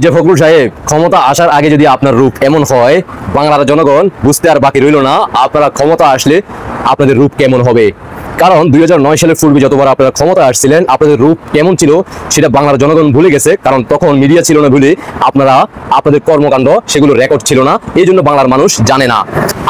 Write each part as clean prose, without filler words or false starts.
যে ফখরুল সাহেব, ক্ষমতা আসার আগে যদি আপনার রূপ এমন হয়, বাংলার জনগণ বুঝতে আর বাকি রইল না আপনারা ক্ষমতা আসলে আপনাদের রূপ কেমন হবে। কারণ 2009 সালের পূর্বে যতবার আপনারা ক্ষমতা আসছিলেন, আপনাদের রূপ কেমন ছিল সেটা বাংলার জনগণ ভুলে গেছে। কারণ তখন মিডিয়া ছিল না বলে আপনারা আপনাদের কর্মকাণ্ড সেগুলো রেকর্ড ছিল না, এই জন্য বাংলার মানুষ জানে না।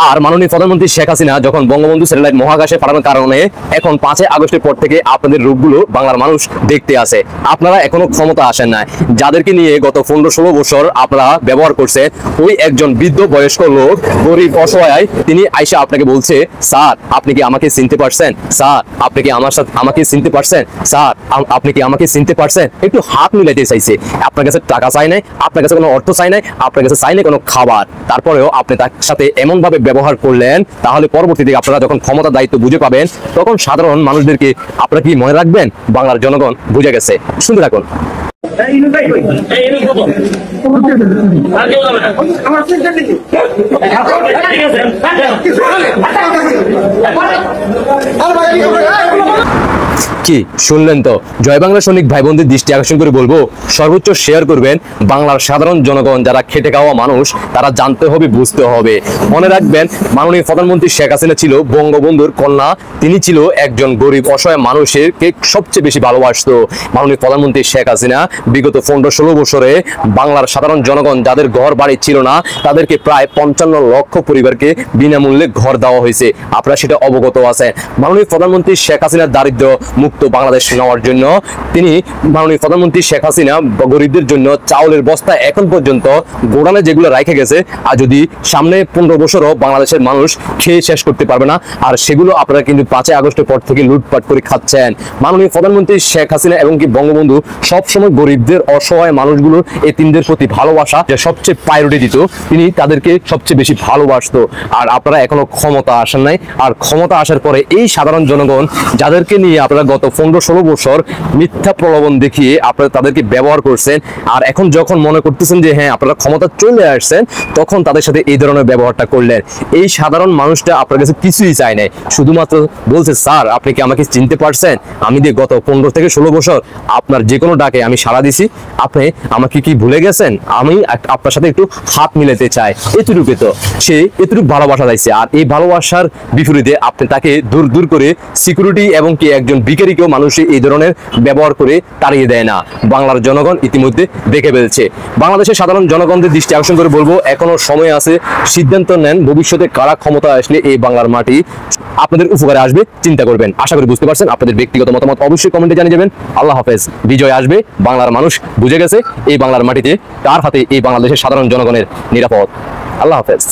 আর মাননীয় প্রধানমন্ত্রী শেখ হাসিনা যখন বঙ্গবন্ধু স্যাটেলাইট মহাকাশে পাঠানোর কারণে এখন 5 আগস্টের পর থেকে আপনাদের রূপগুলো বাংলার মানুষ দেখতে আসে। আপনারা এখনো ক্ষমতা আসেন না। যাদেরকে নিয়ে গত 15-16 বছর আপনারা ব্যবহার করছেন, ওই একজন বৃদ্ধ বয়স্ক লোক, গরিব অসহায়, তিনি আইসা আপনাকে বলছে, স্যার আপনি কি আমাকে চিনতে পারছেন? স্যার আপনি কি আমাকে চিনতে পারছেন? স্যার আপনি কি আমাকে চিনতে পারছেন? একটু হাত মিলাইতে চাইছে। আপনার কাছে টাকা চাই নাই, আপনার কাছে কোনো অর্থ চাই নাই, আপনার কাছে চাই নাই কোনো খাবার। তারপরেও আপনি তার সাথে এমন ভাবে ব্যবহার করলেন, তাহলে পরবর্তীতে আপনারা যখন ক্ষমতার দায়িত্ব বুঝে পাবেন, তখন সাধারণ মানুষদেরকে আপনারা কি মনে রাখবেন? বাংলার জনগণ বুঝে গেছে। শুনতে থাকুন। কি শুনলেন তো? জয় বাংলা সৈনিক ভাই বোনদের দৃষ্টি আকর্ষণ করে বলবো, সর্বোচ্চ শেয়ার করবেন। বাংলার সাধারণ জনগণ যারা খেটে খাওয়া মানুষ, তারা জানতে হবে, বুঝতে হবে। মনে রাখবেন, মাননীয় প্রধানমন্ত্রী শেখ হাসিনা ছিল বঙ্গবন্ধুর কন্যা। তিনি ছিল একজন গরিব অসহায় মানুষকে সবচেয়ে বেশি ভালোবাসতো। মাননীয় প্রধানমন্ত্রী শেখ হাসিনা বিগত 15-16 বছরে বাংলার সাধারণ জনগণ যাদের ঘর বাড়ি ছিল না, তাদেরকে প্রায় 55 লক্ষ পরিবারকে বিনামূল্যে ঘর দেওয়া হয়েছে। আপনারা সেটা অবগত আছেন। মাননীয় প্রধানমন্ত্রী শেখ হাসিনার দারিদ্র মুক্ত বাংলাদেশ নেওয়ার জন্য তিনি, মাননীয় প্রধানমন্ত্রী শেখ হাসিনা গরিবদের জন্য চাউলের বস্তা এখন পর্যন্ত গোডানে যেগুলো রেখে গেছে, আর যদি সামনে 15 বছরও বাংলাদেশের মানুষ খেয়ে শেষ করতে পারবে না। আর সেগুলো আপনারা কিন্তু 5 আগস্টের পর থেকে লুটপাট করে খাচ্ছেন। মাননীয় প্রধানমন্ত্রী শেখ হাসিনা এবং কি বঙ্গবন্ধু সবসময় গরিবদের, অসহায় মানুষগুলোর, এতিমদের প্রতি ভালোবাসা যে সবচেয়ে প্রায়োরিটি দিত। তিনি তাদেরকে সবচেয়ে বেশি ভালোবাসতো। আর আপনারা এখনো ক্ষমতা আসেন নাই। আর ক্ষমতা আসার পরে এই সাধারণ জনগণ যাদেরকে নিয়ে আপনারা গত 15-16 বছর মিথ্যা প্রলোভন দেখিয়ে আপনারা তাদেরকে ব্যবহার করছেন, আর এখন যখন মনে করতেছেন যে হ্যাঁ আপনারা ক্ষমতা চলে আসছেন, তখন তাদের সাথে এই ধরনের ব্যবহারটা করলেন। এই সাধারণ মানুষটা আপনার কাছে কিছুই চায় নাই, শুধুমাত্র বলছে, স্যার আপনি কি আমাকে চিনতে পারছেন? আমি যে গত 15-16 বছর আপনার যে কোনো ডাকে আমি সাড়া দিছি, আপনি আমাকে কি ভুলে গেছেন? আমি আপনার সাথে একটু হাত মিলাতে চাই, এতটুকু। তো সে এতটুকু ভালোবাসা চাইছে। আর এই ভালোবাসার বিপরীতে আপনি তাকে দূর দূর করে সিকিউরিটি এবং কি একজন ভিখারিকেও মানুষ এই ধরনের ব্যবহার করে তাড়িয়ে দেয় না। বাংলার জনগণ ইতিমধ্যে দেখে ফেলছে। বাংলাদেশের সাধারণ জনগণদের দৃষ্টি আকর্ষণ করে বলবো, এখনো সময় আছে, সিদ্ধান্ত নেন। ভবিষ্যতে কারা ক্ষমতা আসলে এই বাংলার মাটি আপনাদের উপকারে আসবে, চিন্তা করবেন। আশা করি বুঝতে পারছেন। আপনাদের ব্যক্তিগত মতামত অবশ্যই কমেন্টে জানিয়ে যাবেন। আল্লাহ হাফেজ। বিজয় আসবে। বাংলার মানুষ বুঝে গেছে এই বাংলার মাটিতে কার হাতে এই বাংলাদেশের সাধারণ জনগণের নিরাপদ। আল্লাহ হাফেজ।